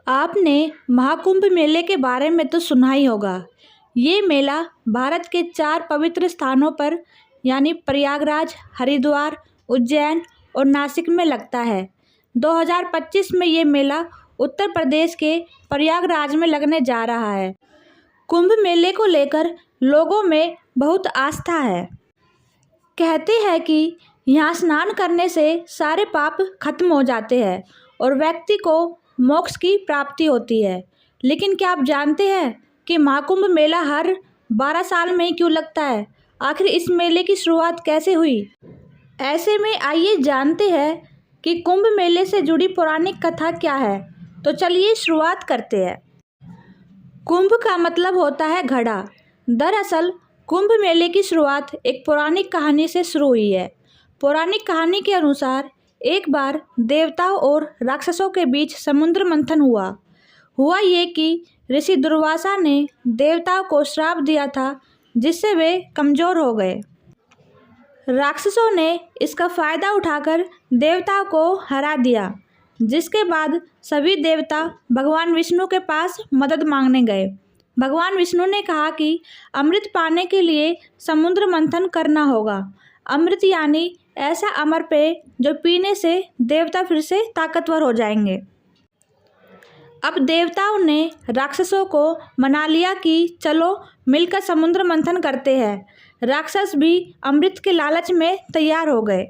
आपने महाकुंभ मेले के बारे में तो सुना ही होगा। ये मेला भारत के 4 पवित्र स्थानों पर यानी प्रयागराज, हरिद्वार, उज्जैन और नासिक में लगता है। 2025 में ये मेला उत्तर प्रदेश के प्रयागराज में लगने जा रहा है। कुंभ मेले को लेकर लोगों में बहुत आस्था है। कहते हैं कि यहाँ स्नान करने से सारे पाप खत्म हो जाते हैं और व्यक्ति को मोक्ष की प्राप्ति होती है। लेकिन क्या आप जानते हैं कि महाकुंभ मेला हर 12 साल में ही क्यों लगता है? आखिर इस मेले की शुरुआत कैसे हुई? ऐसे में आइए जानते हैं कि कुंभ मेले से जुड़ी पौराणिक कथा क्या है। तो चलिए शुरुआत करते हैं। कुंभ का मतलब होता है घड़ा। दरअसल कुंभ मेले की शुरुआत एक पौराणिक कहानी से शुरू हुई है। पौराणिक कहानी के अनुसार एक बार देवताओं और राक्षसों के बीच समुद्र मंथन हुआ ये कि ऋषि दुर्वासा ने देवताओं को श्राप दिया था, जिससे वे कमज़ोर हो गए। राक्षसों ने इसका फ़ायदा उठाकर देवताओं को हरा दिया, जिसके बाद सभी देवता भगवान विष्णु के पास मदद मांगने गए। भगवान विष्णु ने कहा कि अमृत पाने के लिए समुद्र मंथन करना होगा। अमृत यानी ऐसा अमर पेय जो पीने से देवता फिर से ताकतवर हो जाएंगे। अब देवताओं ने राक्षसों को मना लिया कि चलो मिलकर समुद्र मंथन करते हैं। राक्षस भी अमृत के लालच में तैयार हो गए।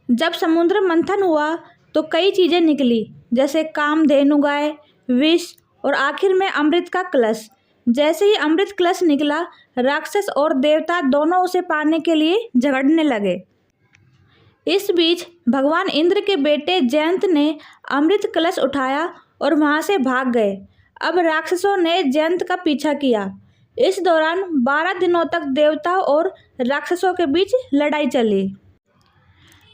जब समुद्र मंथन हुआ तो कई चीज़ें निकली, जैसे कामधेनु गाय, विष और आखिर में अमृत का कलश। जैसे ही अमृत कलश निकला, राक्षस और देवता दोनों उसे पाने के लिए झगड़ने लगे। इस बीच भगवान इंद्र के बेटे जयंत ने अमृत कलश उठाया और वहां से भाग गए। अब राक्षसों ने जयंत का पीछा किया। इस दौरान 12 दिनों तक देवताओं और राक्षसों के बीच लड़ाई चली।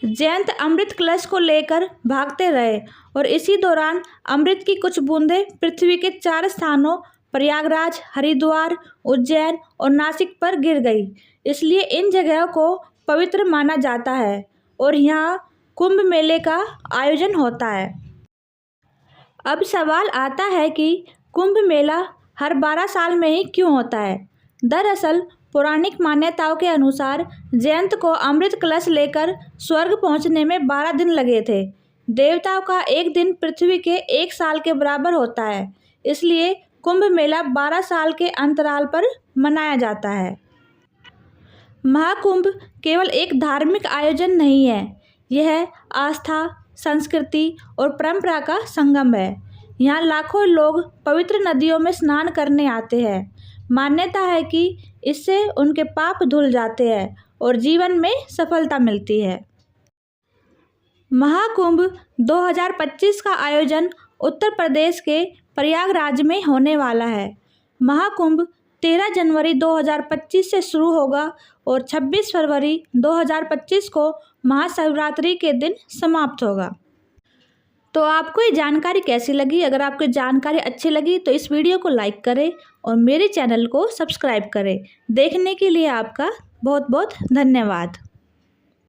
जयंत अमृत कलश को लेकर भागते रहे और इसी दौरान अमृत की कुछ बूंदें पृथ्वी के 4 स्थानों प्रयागराज, हरिद्वार, उज्जैन और नासिक पर गिर गई। इसलिए इन जगहों को पवित्र माना जाता है और यहाँ कुंभ मेले का आयोजन होता है। अब सवाल आता है कि कुंभ मेला हर 12 साल में ही क्यों होता है? दरअसल पौराणिक मान्यताओं के अनुसार जयंत को अमृत कलश लेकर स्वर्ग पहुँचने में 12 दिन लगे थे। देवताओं का एक दिन पृथ्वी के 1 साल के बराबर होता है, इसलिए कुंभ मेला 12 साल के अंतराल पर मनाया जाता है। महाकुंभ केवल एक धार्मिक आयोजन नहीं है, यह आस्था, संस्कृति और परंपरा का संगम है। यहाँ लाखों लोग पवित्र नदियों में स्नान करने आते हैं। मान्यता है कि इससे उनके पाप धुल जाते हैं और जीवन में सफलता मिलती है। महाकुंभ 2025 का आयोजन उत्तर प्रदेश के प्रयागराज में होने वाला है। महाकुंभ 13 जनवरी 2025 से शुरू होगा और 26 फरवरी 2025 को महाशिवरात्रि के दिन समाप्त होगा। तो आपको ये जानकारी कैसी लगी? अगर आपको जानकारी अच्छी लगी तो इस वीडियो को लाइक करें और मेरे चैनल को सब्सक्राइब करें। देखने के लिए आपका बहुत बहुत धन्यवाद।